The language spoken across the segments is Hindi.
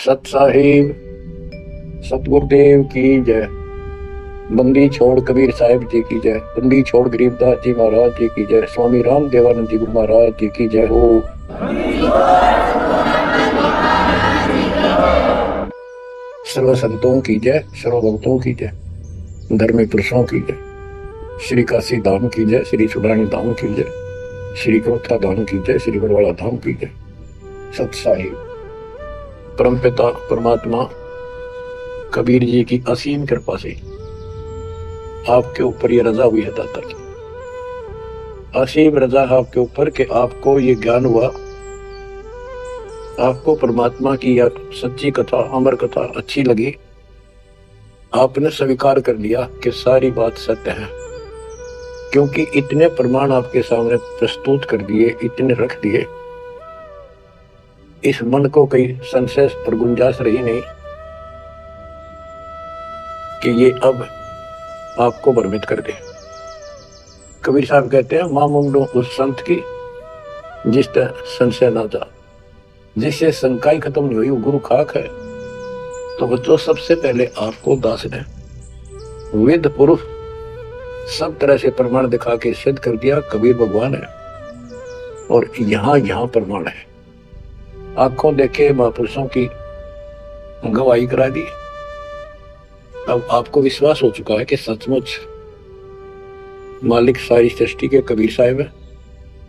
सत साहिब सतगुरुदेव की जय। बंदी छोड़ कबीर साहिब जी की जय। बंदी छोड़ गरीबदास जी महाराज जी की जय। स्वामी राम देवानंद जी गुरु महाराज जी की जय हो। सर्व संतों की जय, सर्व भक्तों की जय, धर्मी पुरुषों की जय। श्री काशी धाम की जय, श्री सुडानी धाम की जय, श्री क्रोथा धाम की जय, श्री बड़वाड़ा धाम की जय। सत साहिब परमपिता परमात्मा कबीर जी की असीम कृपा से आपके ऊपर ये रजा हुई है दाता की। असीम रजा आपके ऊपर कि आपको ये ज्ञान हुआ, आपको परमात्मा की यह सच्ची कथा, अमर कथा अच्छी लगी। आपने स्वीकार कर लिया कि सारी बात सत्य है, क्योंकि इतने प्रमाण आपके सामने प्रस्तुत कर दिए, इतने रख दिए, इस मन को कोई संशय और गुंजाइश रही नहीं कि ये अब आपको भ्रमित कर दे। कबीर साहब कहते हैं, मां मुंडो उस संत की जिस तरह संशय ना था, जिससे शंकाई खत्म नहीं हुई, वो गुरु खाक है। तो बच्चों, सबसे पहले आपको दास ने वेद पुरुष सब तरह से प्रमाण दिखा के सिद्ध कर दिया कबीर भगवान है। और यहाँ प्रमाण है, आंखों देखे महापुरुषों की गवाही करा दी। अब आपको विश्वास हो चुका है कि सचमुच मालिक सारी सृष्टि के कबीर साहिब है,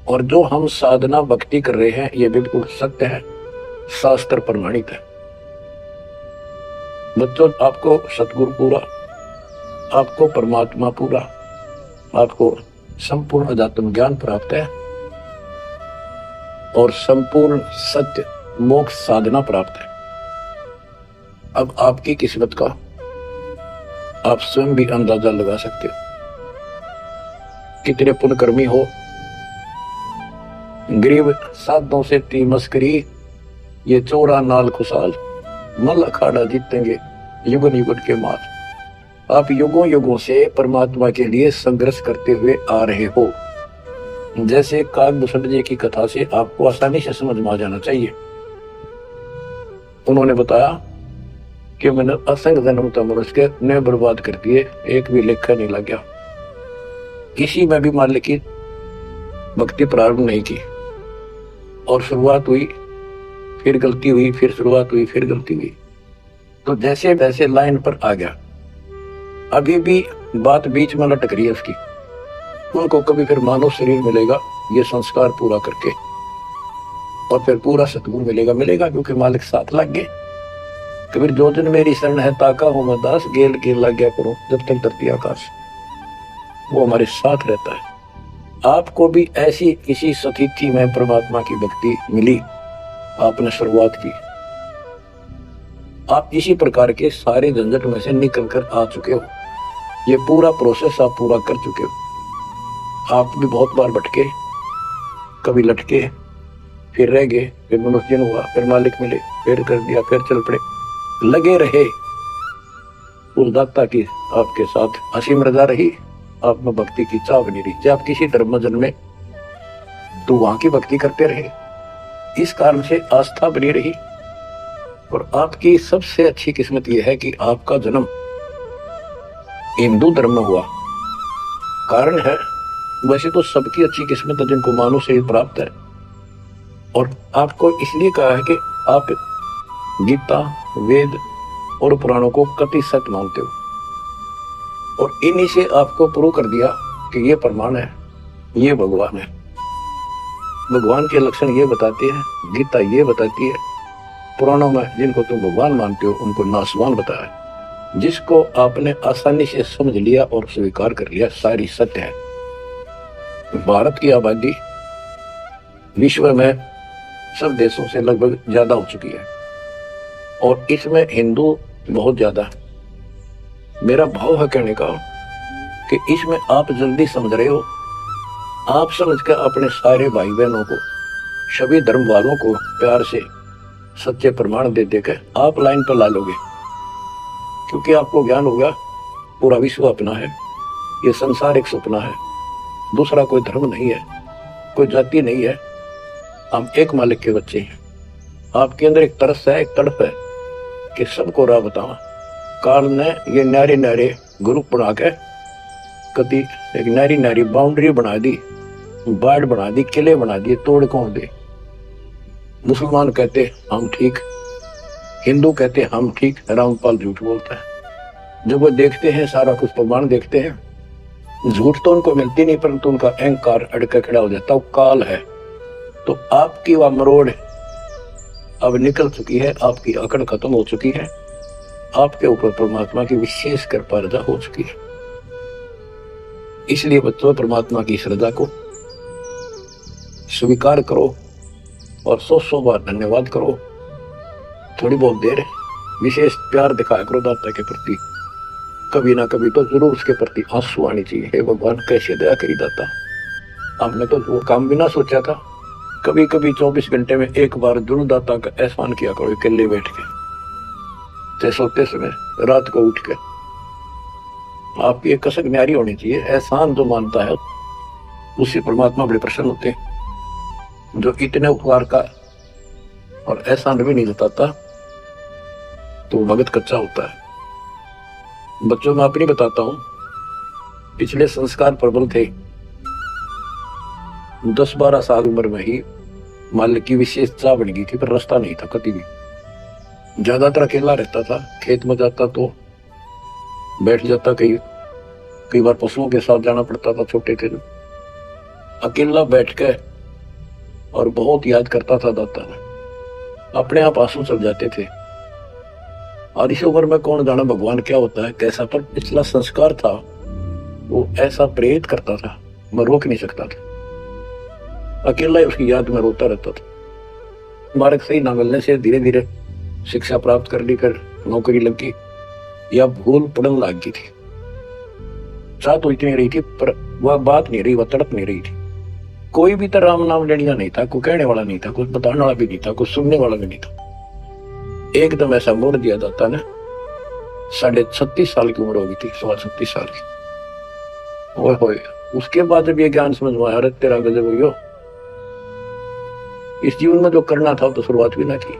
और जो हम साधना भक्ति कर रहे हैं ये बिल्कुल सत्य है, शास्त्र प्रमाणित है। बच्चों, आपको सतगुरु पूरा, आपको परमात्मा पूरा, आपको संपूर्ण अध्यात्म ज्ञान प्राप्त है और संपूर्ण सत्य मोक्ष साधना प्राप्त है। अब आपकी किस्मत का आप स्वयं भी अंदाजा लगा सकते हो। कितने पुण्यकर्मी हो, गरीब साधों से ती मस्करी, ये चोरा नाल खुशाल, मल अखाड़ा जीतेंगे युगन युगन के मार। आप युगों युगों से परमात्मा के लिए संघर्ष करते हुए आ रहे हो। जैसे काकभूषण जी की कथा से आपको आसानी से समझ में आ जाना चाहिए। उन्होंने बताया कि मैंने असंख्य जन्म तो मनुष्य ने बर्बाद कर दिए, एक भी लेखा नहीं लग गया। किसी में भी मालिक की भक्ति प्रारंभ नहीं की, और शुरुआत हुई फिर गलती हुई, फिर शुरुआत हुई फिर गलती हुई, तो जैसे वैसे लाइन पर आ गया। अभी भी बात बीच में लटक रही है उसकी। उनको कभी फिर मानव शरीर मिलेगा ये संस्कार पूरा करके, और फिर पूरा सतगुरु मिलेगा, क्योंकि मालिक साथ लग गए। कबीर जो दिन मेरी शरण है ताका हूं मैं दास, गेल गेल लग गया करो जब तक धरती आकाश। वो हमारे साथ रहता है। आपको भी ऐसी किसी स्थिति में परमात्मा की भक्ति मिली, आपने शुरुआत की, आप इसी प्रकार के सारे झंझट में से निकल कर आ चुके हो। ये पूरा प्रोसेस आप पूरा कर चुके हो। आप भी बहुत बार भटके, कभी लटके, फिर रह गए, फिर मनुष्य हुआ, फिर मालिक मिले, फिर कर दिया, फिर चल पड़े, लगे रहे। उस दाता की आपके साथ असीम रजा रही, आप में भक्ति की चाह बनी रही। जब आप किसी धर्म में जन्मे तो वहां की भक्ति करते रहे, इस कारण से आस्था बनी रही। और आपकी सबसे अच्छी किस्मत यह है कि आपका जन्म हिंदू धर्म में हुआ। कारण है, वैसे तो सबकी अच्छी किस्मत है जिनको मानव से प्राप्त है, और आपको इसलिए कहा है कि आप गीता, वेद और पुराणों को कति सत्य मानते हो, और इन्हीं से आपको प्रूव कर दिया कि ये प्रमाण है, ये भगवान है। भगवान के लक्षण ये बताते हैं, गीता ये बताती है, पुराणों में जिनको तुम भगवान मानते हो उनको नासवान बताया है। जिसको आपने आसानी से समझ लिया और स्वीकार कर लिया, सारी सत्य है। भारत की आबादी विश्व में सब देशों से लगभग ज्यादा हो चुकी है, और इसमें हिंदू बहुत ज्यादा है। मेरा भाव है कहने का कि इसमें आप जल्दी समझ रहे हो। आप समझ कर अपने सारे भाई बहनों को, सभी धर्म वालों को प्यार से सच्चे प्रमाण दे देकर आप लाइन पर ला लोगे, क्योंकि आपको ज्ञान होगा पूरा विश्व अपना है, ये संसार एक सपना है, दूसरा कोई धर्म नहीं है, कोई जाति नहीं है, हम एक मालिक के बच्चे हैं। आपके अंदर एक तरस है, एक तड़प है कि सबको राह बतावा। काल ने ये नारे नारे ग्रुप बना के कभी एक नारी नारी बाउंड्री बना दी, बाढ़ बना दी, किले बना दिए, तोड़ कौन दे। मुसलमान कहते हम ठीक, हिंदू कहते हम ठीक, रामपाल झूठ बोलता है। जब वो देखते हैं सारा कुछ प्रमाण देखते हैं, झूठ तो उनको मिलती नहीं, परंतु उनका अहंकार अड़के खड़ा हो जाता। वो काल है। तो आपकी वह मरोड़ अब निकल चुकी है, आपकी अकड़ खत्म हो चुकी है, आपके ऊपर परमात्मा की विशेष कृपा रजा हो चुकी है। इसलिए बच्चों, परमात्मा की श्रद्धा को स्वीकार करो और 100 बार धन्यवाद करो। थोड़ी बहुत देर विशेष प्यार दिखाया करो दाता के प्रति। कभी ना कभी तो जरूर उसके प्रति आंसू आनी चाहिए। हे भगवान, कैसे दया करी दाता, हमने तो वो काम भी ना सोचा था। कभी कभी 24 घंटे में एक बार जरूर दाता का एहसान किया करो, अकेले बैठ के, सोते समय, रात को उठ के। आपकी एक कसक न्यारी होनी चाहिए। एहसान जो मानता है उससे परमात्मा बड़े प्रसन्न होते हैं। जो इतने उपकार का और एहसान भी नहीं जताता तो भगत कच्चा होता है। बच्चों, मैं अपनी बताता हूं, पिछले संस्कार प्रबल थे। 10-12 साल उम्र में ही मालिक की विशेष चाह बन गई थी, पर रास्ता नहीं था कभी भी। ज्यादातर अकेला रहता था। खेत में जाता तो बैठ जाता, कई बार पशुओं के साथ जाना पड़ता था, छोटे थे। अकेला बैठ के और बहुत याद करता था दाता ने। अपने आप आंसू चल जाते थे। और इस उम्र में कौन जाना भगवान क्या होता है, कैसा, पर पिछला संस्कार था वो ऐसा प्रेरित करता था, मैं रोक नहीं सकता था। अकेला ही उसकी याद में रोता रहता था। मार्ग सही ना मिलने से धीरे धीरे शिक्षा प्राप्त कर ली, कर नौकरी लगी या भूल पड़न लग गई थी। चाह तो इतनी रही थी, पर वह बात नहीं रही, वह तड़प नहीं रही थी। कोई भी तो राम नाम लेने नहीं था, कोई कहने वाला नहीं था, कुछ बताने वाला भी नहीं था, कुछ सुनने वाला भी नहीं था। एकदम ऐसा मोड़ दिया दाता ने। 36.5 साल की उम्र हो गई थी, 36 साल की। ओए होए, उसके बाद जब ये ज्ञान समझ में आया, अरे तेरा गजब हो, इस जीवन में जो करना था तो शुरुआत भी ना की।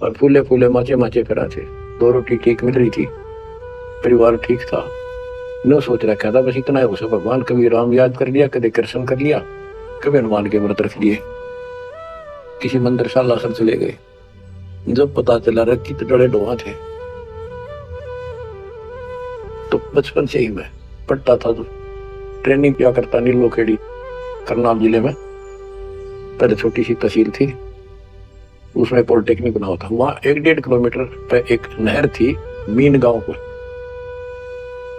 और फूले फूले माचे माचे फिरा थे। 2 रोटी ठीक मिल रही थी, परिवार ठीक था। न सोच रखा था बस इतना है उसे भगवान। कभी राम याद कर लिया, कभी कृष्ण कर लिया, कभी हनुमान के व्रत रख लिए, किसी मंदिर शालासर चले गए। जब पता चला रखी तो डरे डोहा थे। तो बचपन से ही मैं पढ़ता था, तो ट्रेनिंग किया करता नीलोखेड़ी करनाल जिले में। पहले छोटी सी तहसील थी, उसमें पॉलिटेक्निक बना हुआ था। वहां 1-1.5 किलोमीटर पे एक नहर थी, मीन गांव को।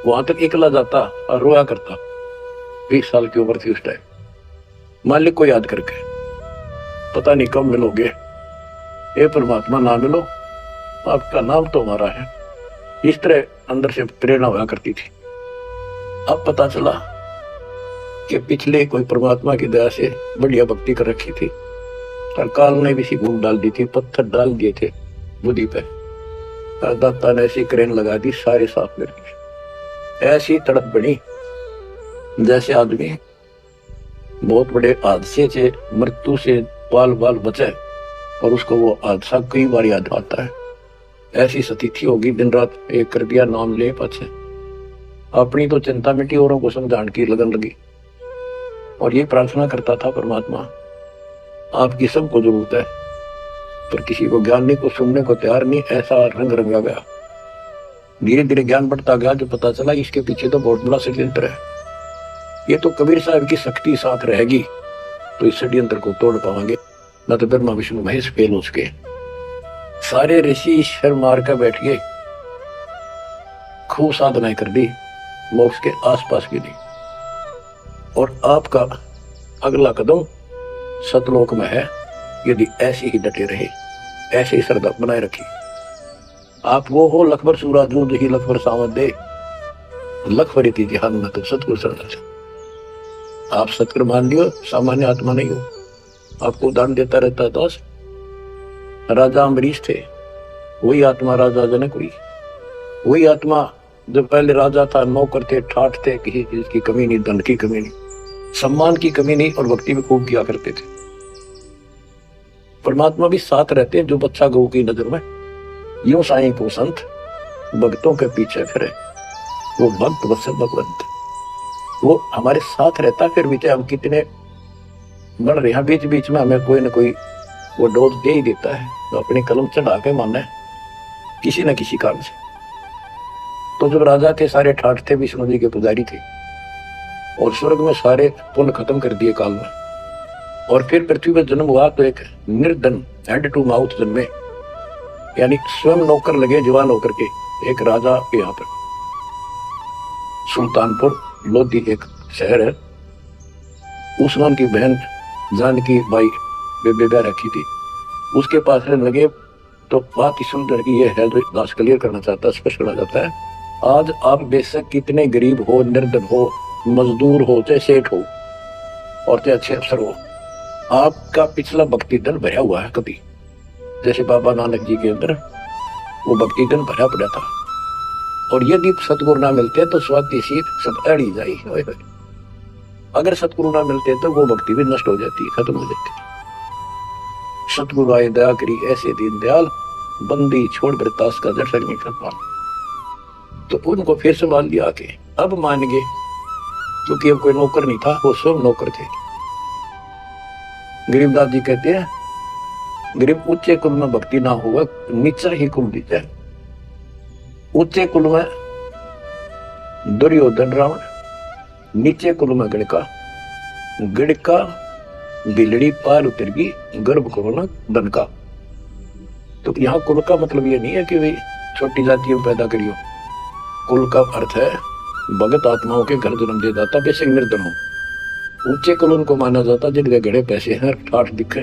वहां तक अकेला जाता और रोया करता। 20 साल की उम्र थी उस टाइम। मालिक को याद करके, पता नहीं कब मिलोगे, हे परमात्मा ना मिलो, आपका नाम तो हमारा है। इस तरह अंदर से प्रेरणा हुआ करती थी। अब पता चला कि पिछले कोई परमात्मा की दया से बढ़िया भक्ति कर रखी थी, और काल ने भी सी घूम डाल दी थी, पत्थर डाल दिए थे बुद्धि पे। दाता ने ऐसी करेन लगा दी, सारे साफ कर दिए। ऐसी तड़प बनी जैसे आदमी बहुत बड़े हादसे से, मृत्यु से बाल बाल बचे और उसको वो हादसा कई बार याद आता है। ऐसी स्थिति होगी, दिन रात एक कर दिया, नाम ले पाछे। अपनी तो चिंता मिटी, औरों को समझाने की लगन लगी। और ये प्रार्थना करता था, परमात्मा आपकी सबको जरूरत है, पर किसी को ज्ञान नहीं, को सुनने को तैयार नहीं। ऐसा रंग रंगा गया। धीरे धीरे ज्ञान बढ़ता गया, जो पता चला इसके पीछे तो बहुत बड़ा षड्यंत्र है। ये तो कबीर साहब की शक्ति साथ रहेगी तो इस षड्यंत्र को तोड़ पाएंगे, न तो ब्रह्मा विष्णु महेश फेल हो सके। सारे ऋषि ईश्वर मार कर बैठ गए, खूब साधनाएं कर दी, मोक्ष के आसपास भी नहीं। और आपका अगला कदम सतलोक में है, यदि ऐसे ही डटे रहे, ऐसे ही श्रद्धा बनाए रखी। आप वो हो लखबर सूरा दूध ही लखबर सावत दे, लखबर जिहान में तो सतगुरु श्रद्धा। आप सतगुरु मान लियो, सामान्य आत्मा नहीं हो। आपको उदाहरण देता रहता है दास। राजा अम्बरीश थे, वही आत्मा राजा जनक हुई। वही आत्मा जो पहले राजा था, नौकर थे, ठाठ थे, किसी चीज की कमी नहीं, धन की कमी नहीं, सम्मान की कमी नहीं, और भक्ति भी खूब किया करते थे। परमात्मा भी साथ रहते हैं, जो बच्चा गौ की नजर में यूं साईं को संत भक्तों के पीछे फिरे, वो भक्त वत्सल भगवंत, वो हमारे साथ रहता। फिर भी चाहे हम कितने बढ़ रहे हैं, बीच बीच में हमें कोई ना कोई वो डोज दे ही देता है, तो अपनी कलम चढ़ा के माने किसी न किसी कारण से। तो जब राजा थे सारे ठाठ थे, विष्णु जी के पुजारी थे, और स्वर्ग में सारे पुण्य खत्म कर दिए काल में, और फिर पृथ्वी पर जन्म हुआ तो एक निर्धन हैंड टू माउथ जन्मे, यानी स्वयं नौकर लगे जवान होकर के। एक राजा के यहाँ पर सुल्तानपुर लोधी एक शहर है, उस्मान की बहन जानकी बाई बेबे रखी थी, उसके पास रहने लगे। तो बात ही सुनकर की ये है जो दास क्लियर करना चाहता है, स्पष्ट करना चाहता है। आज आप बेशक कितने गरीब हो, निर्धन हो, मजदूर हो, चाहे सेठ हो और चाहे अच्छे अफसर हो, आपका पिछला भक्ति धन भरा हुआ है कभी। जैसे बाबा नानक जी के अंदर वो भक्ति धन भरा पड़ा था, और यदि सतगुरु ना मिलते तो स्वाति सी सब अड़ी जाई। अगर सतगुरु ना मिलते तो वो भक्ति भी नष्ट हो जाती, खत्म हो जाती। सतगुरु आए दया करी ऐसे दीन दयाल, बंदी छोड़ बरतास का दर्शन नहीं कर पा। तो उनको फिर संभाल लिया आके, अब मान गए, क्योंकि अब कोई नौकर नहीं था, वो स्वयं नौकर थे। गरीबदास जी कहते हैं, गरीब ऊंचे कुल में भक्ति ना हुआ, नीचा ही कुल दी जाए। ऊंचे कुल में दुर्योधन रावण, नीचे कुल में गणका, गणका बिलड़ी पार उतर गई, गर्भ कोरोना दनका। तो यहाँ कुल का मतलब ये नहीं है कि भाई छोटी जातियों पैदा करियो। कुल का अर्थ है भगत आत्माओं के घर जन्म दे जाता, बेशक निर्धन हो। ऊंचे कुल उनको माना जाता जिनके घड़े पैसे हैं, ठाठ दिखे,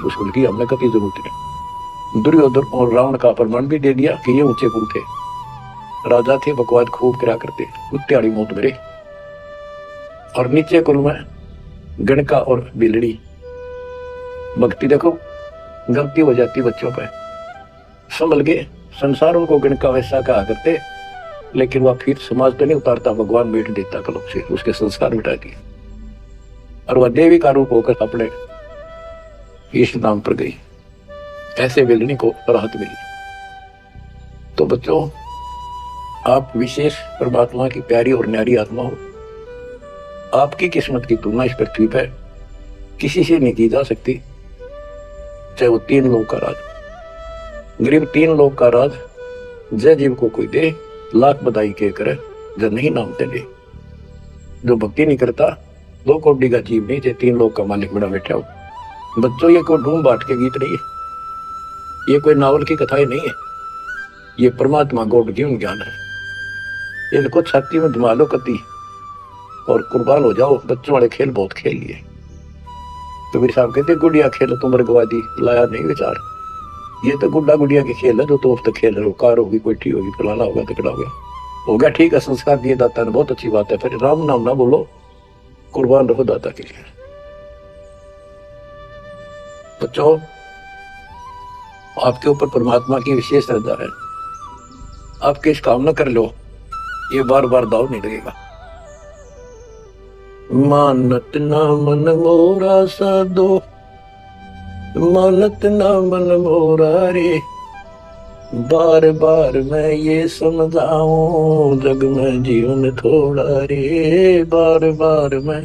उस कुल की हमने कभी जरूरत नहीं। दुर्योधन और रावण का प्रमाण भी दे दिया कि ये ऊंचे कुल थे, राजा थे, बकवाद खूब करा करते, कुत्तेआड़ी मौत मेरे। और नीचे कुल में गणका और बिलड़ी, भक्ति देखो गलती हो जाती बच्चों पे, संभल के संसार उनको गणका वैसा कहा करते, लेकिन वह फिर समाज तो नहीं उतारता, भगवान बैठ देता कलम से, उसके संस्कार मिटा दिए, और वह देवी का रूप होकर अपने इस नाम पर गई। ऐसे बिलड़ी को राहत मिली। तो बच्चों, आप विशेष परमात्मा की प्यारी और न्यारी आत्मा हो। आपकी किस्मत की तुलना इस पृथ्वी पर किसी से नहीं की जा सकती, चाहे वो 3 लोग का राज। गरीब 3 लोग का राज जय जीव को कोई दे, लाख बधाई के करे, जो नहीं नामते दे। जो भक्ति नहीं करता 2 कौड़ी का जीव नहीं, चाहे 3 लोग का मालिक बड़ा बैठा हो। बच्चों, ये कोई ढूंढ बांट के गीत नहीं है, ये कोई नावल की कथाएं नहीं है, ये परमात्मा गॉड गिवन ज्ञान है। इनको छाती में जमा लो कति और कुर्बान हो जाओ। बच्चों वाले खेल बहुत खेल लिए। कबीर साहब कहते गुड़िया खेल तुम रगवा दी, लाया नहीं विचार। ये तो गुड्डा गुड़िया के खेल है जो तो अब तक खेल रहे हो। कार होगी, कोठी होगी, फलाना होगा, तिकड़ा हो गया, ठीक है, संस्कार दिए दाता ने, बहुत अच्छी बात है। फिर राम नाम ना बोलो, कुर्बान रहो दाता के लिए। बच्चों, आपके ऊपर परमात्मा की विशेष श्रद्धा है। आप किस काम न कर लो, ये बार बार दाव नहीं लगेगा। मानत ना मन मोरा साधो, मानत ना मन मोरा रे, बार बार मैं ये समझाऊं, जग में जीवन थोड़ा रे, बार बार मैं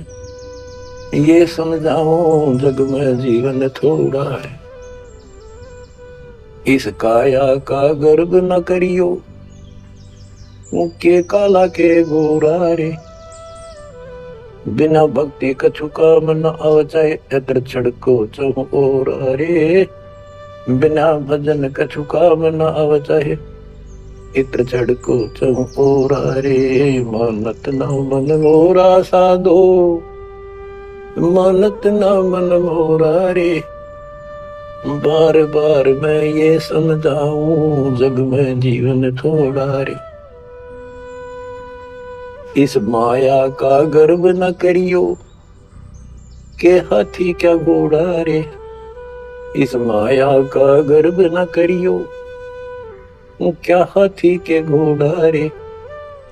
ये समझाऊं, जग में जीवन थोड़ा है। इस काया का गर्व न करियो, के काला के गोरा रे, बिना भक्ति कछु काम न आवचाए, इत्र छड़को चहु ओर रे, बिना भजन कछु काम न आवचाए, इत्र छड़को चहु ओर रे। मानत न मन मोरा साधो, मानत न मन मोरा रे, बार बार मैं ये समझाऊं, जग में जीवन थोड़ा रे। इस माया का गर्व न करियो, के हाथी क्या घोड़ा रे, इस माया का गर्व न करियो, क्या हाथी के घोड़ा रे।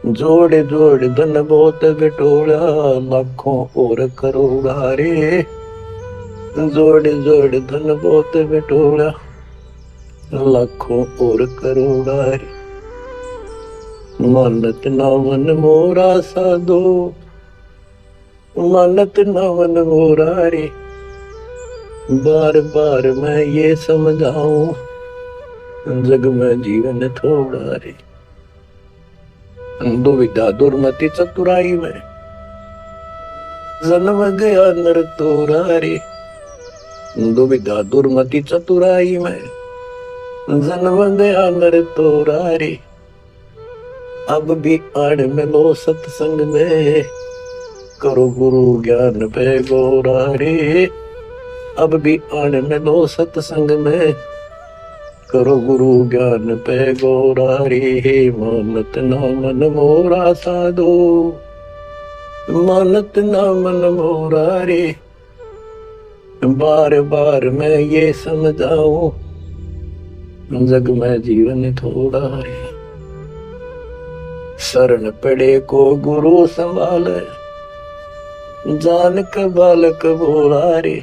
जोड़ जोड़ धन बहुत बटोरा, लाखों और करोड़ा रे, जोड़ जोड़ धन बहुत बटोरा, लाखों और करोड़ा रे, मानत ना मन मोरा साधो, मानत ना मन मोरा रे। बार बार मैं ये समझाऊं, जग में जीवन थोड़ा रे। दुविधा दुर्मति चतुराई में जन्म गया नर तोरा रे। दुविधा दुर्मति चतुराई में जन्म गया नर तोरा रे। अब भी आड़ में लो सत्संग में, करो गुरु ज्ञान पे गोरा रे। अब भी आड़ में लो सत्संग में, करो गुरु ज्ञान पे गोरा रे। मानत ना मन मोरा साधो, मानत ना मन मोरा रे। बार बार मैं ये समझाऊं, जग में जीवन थोड़ा रे। शरण पड़े को गुरु संभाले, जान का बालक बोला रे।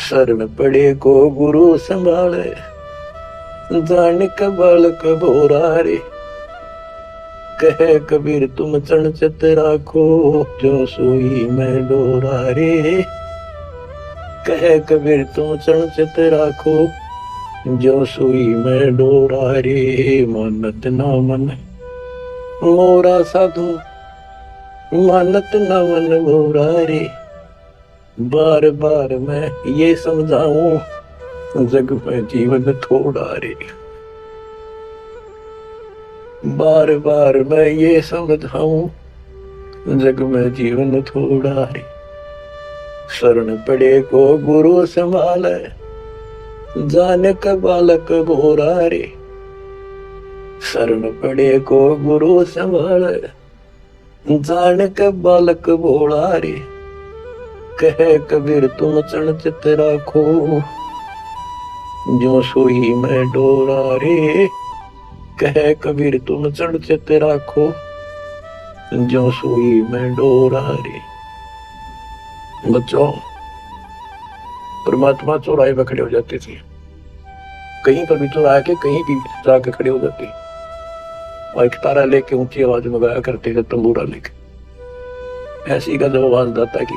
शरण पड़े को गुरु संभाले, जान का बालक बोरा रे। कहे कबीर तुम चरण चित राखो, जो सोई मैं डोरा रे। कहे कबीर तुम चरण चित राखो, जो सोई मैं डोरा रे। मानत ना मन मोरा साधु, मानत ना मन मोरा रे। बार बार मैं ये समझाऊं, जग में जीवन थोड़ा रे। बार बार मैं ये समझाऊं, जग में जीवन थोड़ा रे। शरण पड़े को गुरु संभाले, जाने का बालक भोरा रे। शरण पड़े को गुरु संभाले, जाने का बालक भोला रे। कहे कबीर तुम चरण चित राखो, जो सोई मैं डोरा रे। कहे कबीर तुम चरण चित राखो, जो सोई मैं डोरा रे। बच्चों, परमात्मा चौराहे पे खड़े हो जाते थे, कहीं पर भी चौराहे के कहीं भी जाके खड़े हो जाते और एक तारा लेके ऊंची आवाज में गाया करते थे, तंबूरा लेके। ऐसी गजब आवाज दाता की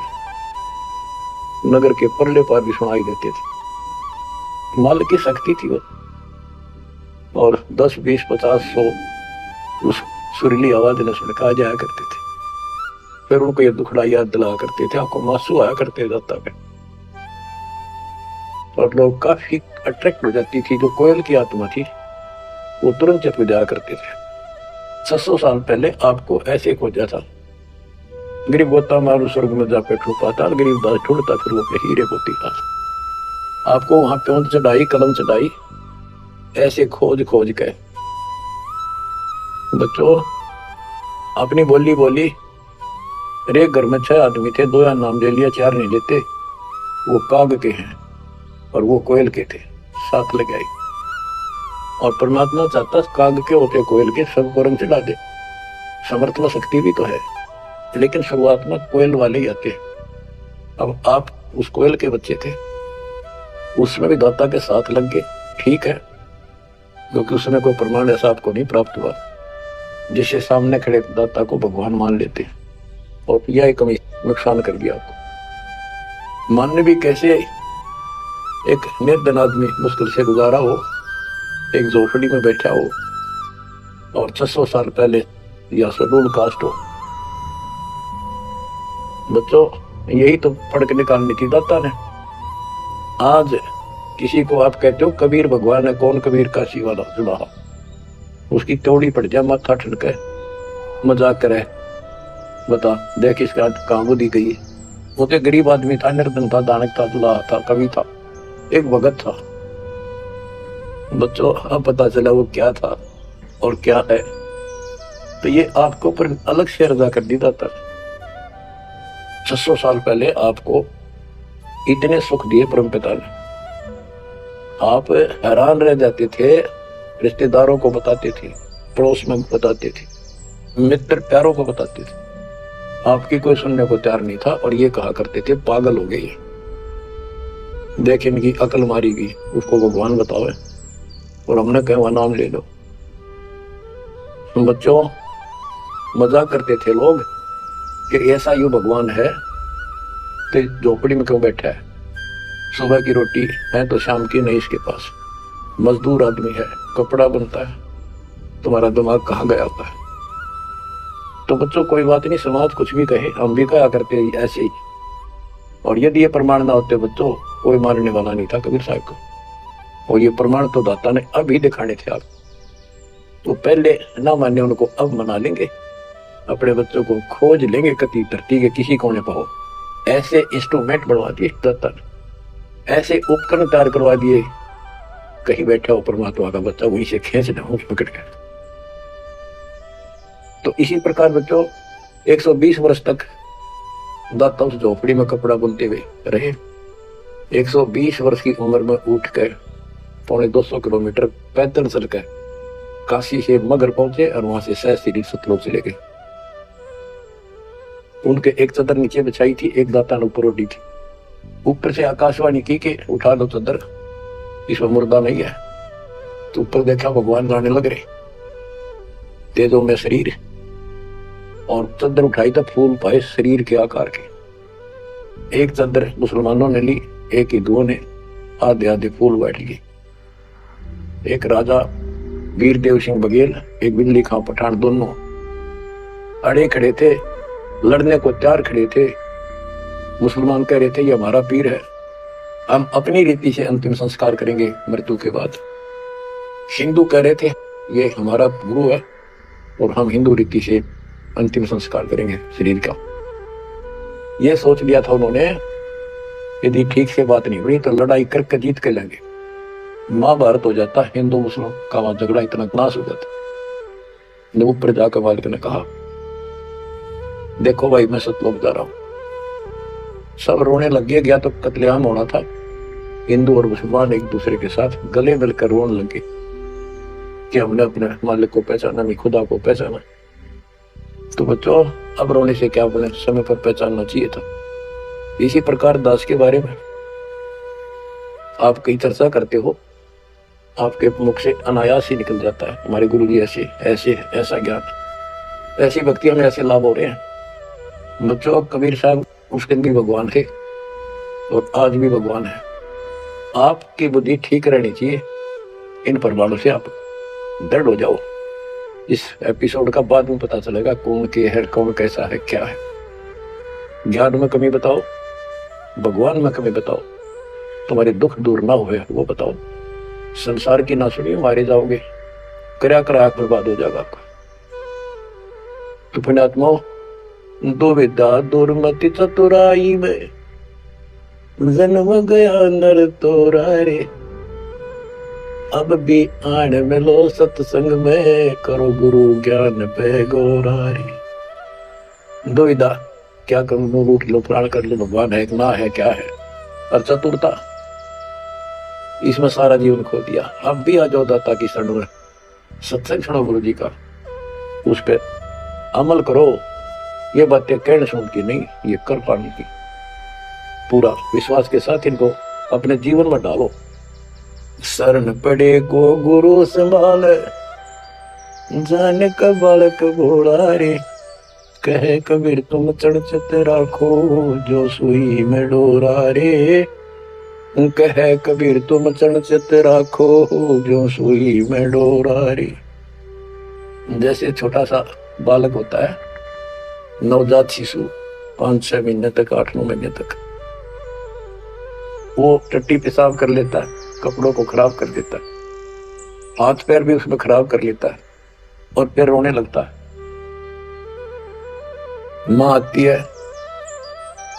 नगर के परले पार भी सुनाई देते थे। माल की शक्ति थी वो, और 10, 20, 50, 100 उस सुरीली आवाज ने सुनका जाया करते थे। फिर उनको ये दुखड़ा याद दिला करते थे, आपको मासू आया करते दाता पे। और लोग काफी अट्रैक्ट हो जाती थी। जो कोयल की आत्मा थी वो तुरंत चप जाया करते थे। 600 साल पहले आपको ऐसे खोजा था, गरीब गोता मारू स्वर्ग में जा बैठो पाताल, गरीब दास ढूंढता फिर वो हीरे होती पास। आपको वहां प्योंत चढ़ाई, कलम चढ़ाई, ऐसे खोज खोज के। बच्चों, अपनी बोली बोली। एक घर में 6 आदमी थे, 2 नाम ले लिया, 4 नहीं लेते। वो काग के हैं और वो कोयल के थे, साथ लगाई। और परमात्मा चाहता काग के होते कोयल के सबको रंग चढ़ा दे। समर्थ व शक्ति भी तो है, लेकिन शुरुआत में कोयल वाले ही आते। अब आप उस कोयल के बच्चे थे, उसमें भी दाता के साथ लग गए, ठीक है, क्योंकि उसमें कोई प्रमाण ऐसा आपको नहीं प्राप्त हुआ जिससे सामने खड़े दाता को भगवान मान लेते। और यह कमी नुकसान कर दिया आपको। मानने भी कैसे, एक निर्धन आदमी मुश्किल से गुजारा हो, एक झोपड़ी में बैठा हो, और 600 साल पहले या शेड्यूल कास्ट हो। बच्चों, यही तो पढ़ के निकालनी थी दाता ने। आज किसी को आप कहते हो कबीर भगवान है, कौन कबीर काशी वाला जुड़ा, उसकी तोड़ी पड़ जाए, माथा ठनके, मजाक करे, बता देख इसका कहां बुद्धि गई। वो तो गरीब आदमी था, निर्धन था, दानक था, जुड़ा था, कवि था, एक भगत था। बच्चों, अब पता चला वो क्या था और क्या है। तो ये आपको पर अलग से रजा कर दी दाता। 600 साल पहले आपको इतने सुख दिए परमपिता ने, आप हैरान रह जाते थे। रिश्तेदारों को बताते थे, पड़ोस में बताते थे, मित्र प्यारों को बताते थे, आपकी कोई सुनने को तैयार नहीं था। और ये कहा करते थे पागल हो गई। देख इनकी अकल मारी गई, उसको भगवान बतावे और हमने कहा नाम ले लो। बच्चों मजाक करते थे लोग कि ऐसा यू भगवान है तो झोपड़ी में क्यों बैठा है, सुबह की रोटी है तो शाम की नहीं इसके पास, मजदूर आदमी है, कपड़ा बनता है, तुम्हारा दिमाग कहाँ गया होता है। तो बच्चों कोई बात नहीं, समाज कुछ भी कहे, हम भी कहा करते ऐसे ही। और यदि ये प्रमाण ना होते बच्चों, कोई मानने वाला नहीं था कबीर साहब को। और ये प्रमाण तो दाता ने अभी दिखाने थे आप, तो पहले ना माने उनको अब मना लेंगे, अपने बच्चों को खोज लेंगे कति धरती के किसी कोने पर हो। ऐसे इंस्ट्रूमेंट बनवा दिए दाता ने, ऐसे उपकरण तैयार करवा दिए, कहीं बैठा हो परमात्मा का बच्चा वहीं से खींच ले पकड़ कर। तो इसी प्रकार बच्चों 120 वर्ष तक दाता उस झोपड़ी में कपड़ा बुनते हुए रहे। 120 वर्ष की उम्र में उठकर 250 किलोमीटर पैदल चलकर काशी से मगर पहुंचे और वहां से सहस्त्री सतलोक चले गए। उनके एक चादर नीचे बिछाई थी, एक दाता ने ऊपर ओढ़ी थी। ऊपर से आकाशवाणी की कि उठा लो चादर, इसमें मुर्दा नहीं है। तो ऊपर देखा भगवान गाने लग रहे, तेजो में शरीर, और चादर उठाई तो फूल पाए शरीर के आकार के। एक चादर मुसलमानों ने ली, एक हिंदुओं ने आधे आधे फूल बांट लिए। एक राजा वीर देव सिंह बघेल, एक बिजली खां पठान, दोनों अड़े खड़े थे, लड़ने को तैयार खड़े थे। मुसलमान कह रहे थे ये हमारा पीर है, हम अपनी रीति से अंतिम संस्कार करेंगे मृत्यु के बाद। हिंदू कह रहे थे ये हमारा गुरु है और हम हिंदू रीति से अंतिम संस्कार करेंगे शरीर का। ये सोच लिया था उन्होंने, यदि ठीक से बात नहीं हुई तो लड़ाई करके जीत के लेंगे, महाभारत हो जाता, हिंदू मुस्लिम का वहां झगड़ा इतना नाश हो जाता। जब ऊपर जाकर मालिक ने कहा देखो भाई मैं सतलोक जा रहा हूं, सब रोने लग गया तो कत्लेआम होना था। हिंदू और मुसलमान एक दूसरे के साथ गले मिलकर रोने लगे कि हमने अपने मालिक को पहचाना नहीं, खुदा को पहचाना। तो बच्चों अब रोने से क्या बोले, समय पर पहचानना चाहिए था। इसी प्रकार दास के बारे में आप कई चर्चा करते हो, आपके मुख से अनायास ही निकल जाता है हमारे गुरु जी ऐसे ऐसे ऐसा ज्ञान, ऐसी भक्ति हमें ऐसे लाभ हो रहे हैं। बच्चों कबीर साहब उस दिन भी भगवान थे और आज भी भगवान है। आपकी बुद्धि ठीक रहनी चाहिए, इन प्रमाणों से आप दृढ़ हो जाओ। इस एपिसोड का बाद में पता चलेगा कौन के है, कौन कैसा है, क्या है। ज्ञान में कमी बताओ, भगवान में कमी बताओ, तुम्हारे दुख दूर ना हुए वो बताओ। संसार की ना सुनिए, मारे जाओगे, करा बर्बाद हो जाएगा आपका। तो पुण्यात्माओं, दुविधा दुर्मति चतुराई में जन्म गया नर तोरा रे, अब भी आन मिलो सत्संग में, करो गुरु ज्ञान पे गोरा रे। दुविधा, क्या करूं, रूठ लो, प्राण कर लो, भगवान है ना है, क्या है। और चतुरता, इसमें सारा जीवन खो दिया। अब भी आ जाओ दाता की शरण में, सत्संग सुनो गुरु जी का, उस पर अमल करो। ये बातें कहने सुन की नहीं, ये कर पाने की, पूरा विश्वास के साथ इनको अपने जीवन में डालो। शरण पड़े को गुरु संभाल, जाने का बालक भोला रे, कहे कबीर तुम चढ़ राखो, जो सुई में डोरा रे, कहे कबीर तुम चढ़ राखो, जो सुई में डोरा रे। जैसे छोटा सा बालक होता है, नवजात शिशु, 5-6 महीने तक, 8-9 महीने तक, वो टट्टी पेशाब कर लेता है, कपड़ों को खराब कर देता है, हाथ पैर भी उसमें खराब कर लेता है और फिर रोने लगता है। माँ आती है,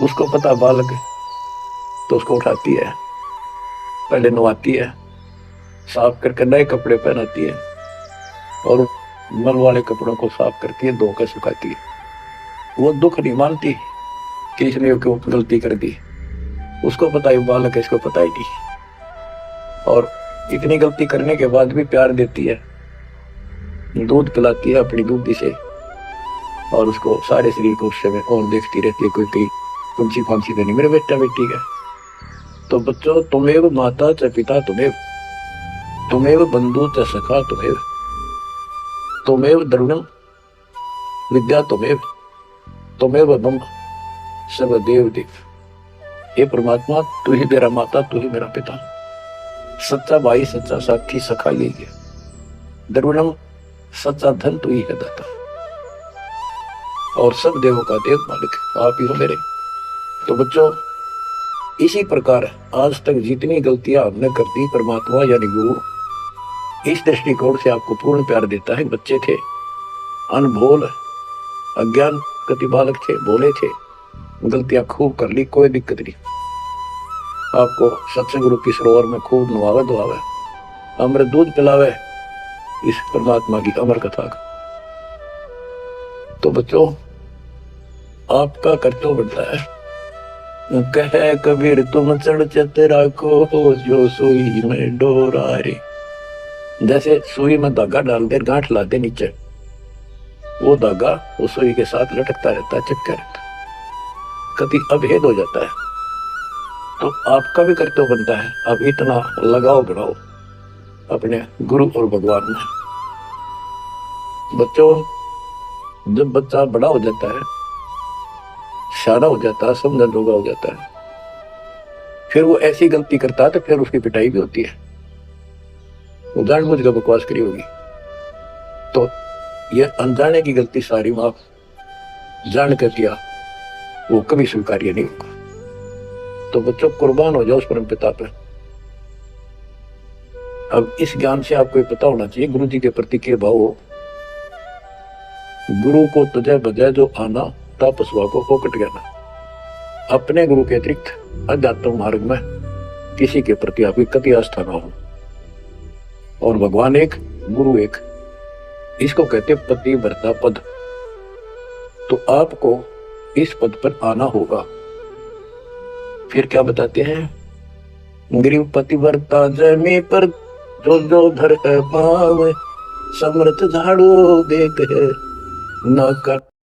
उसको पता बालक है, तो उसको उठाती है, पहले नवाती है, साफ करके नए कपड़े पहनाती है और मल वाले कपड़ों को साफ करती है, धोकर सुखाती है। वो दुख नहीं मानती कि इसने क्यों गलती कर दी, उसको पता है बालक है, इसको पता ही नहीं। और इतनी गलती करने के बाद भी प्यार देती है, दूध पिलाती है अपनी दूधी से, और उसको सारे शरीर को उस समय और देखती रहती है, कोई कहीं पंछी फांसी तो नहीं मेरे बेटा बेटी का। तो बच्चों, तुमेव माता च पिता तुमेव, तुमेव बंधु च सखा तुमेव, तुमेव द्रविणम विद्या तुमेव, तुमेव मम सर्वदेव देव। हे परमात्मा, तू ही मेरा माता, तू ही मेरा पिता, सच्चा भाई, सच्चा साथी, सखा यही है। द्रविणम, सच्चा धन तू ही है दाता, और सब देवों का देव मालिक आप ही हो मेरे। तो बच्चों, इसी प्रकार आज तक जितनी गलतियां हमने कर दी, परमात्मा यानी गुरु इस दृष्टिकोण से आपको पूर्ण प्यार देता है। बच्चे थे, अनभोल, अज्ञान कति बालक थे, भोले थे, गलतियां खूब कर ली, कोई दिक्कत नहीं। आपको सत्संग गुरु की सरोवर में खूब नवावे धुआवे, अमृत दूध पिलावे इस परमात्मा की अमर कथा का। तो बच्चों, आपका कर्तव्य बनता है, कहे कबीर तुम चढ़ चतरा को जो सुई में डोरा रे। जैसे सुई में धागा डाल दे, गांठ ला दे नीचे, वो धागा उस सुई के साथ लटकता रहता है, चिपका रहता है, कभी अभेद हो जाता है। तो आपका भी कर्तव्य बनता है, आप इतना लगाव बढ़ाओ अपने गुरु और भगवान में। बच्चों, जब बच्चा बड़ा हो जाता है, शाना हो जाता है, समझन जोगा हो जाता है, फिर वो ऐसी गलती करता है तो फिर उसकी पिटाई भी होती है। वो जानबूझ कर बकवास करी होगी, तो ये अनजाने की गलती सारी माफ जान कर किया, वो कभी स्वीकार्य नहीं होगा। तो बच्चों, कुर्बान हो जाओ उस परम पिता पर। अब इस ज्ञान से आपको पता होना चाहिए गुरु जी के प्रति के भाव हो। गुरु को तुझे बजाय जो आना, तापसवा को फोकट गया। अपने गुरु के अतिरिक्त अध्यात्म मार्ग में किसी के प्रति आपकी कति आस्था ना हो। और भगवान एक, गुरु एक, इसको कहते पति वर्ता पद। तो आपको इस पद पर आना होगा। फिर क्या बताते हैं, गरीब पतिव्रता जमी पर जो जो धर पावे, समर्थ झाड़ू देख न कर